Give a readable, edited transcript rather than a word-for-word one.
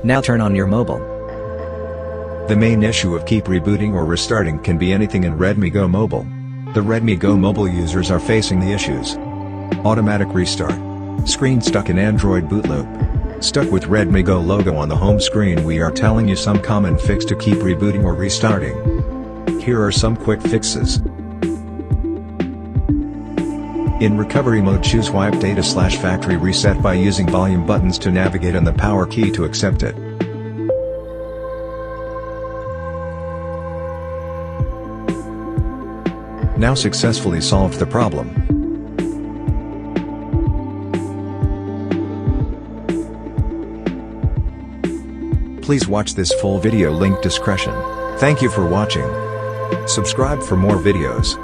Now turn on your mobile. The main issue of keep rebooting or restarting can be anything in Redmi Go Mobile. The Redmi Go Mobile users are facing the issues: automatic restart, screen stuck in Android boot loop, stuck with Redmi Go logo on the home screen. We are telling you some common fix to keep rebooting or restarting. Here are some quick fixes. In recovery mode, choose wipe data/factory reset by using volume buttons to navigate and the power key to accept it. Now successfully solved the problem. Please watch this full video, link discretion. Thank you for watching. Subscribe for more videos.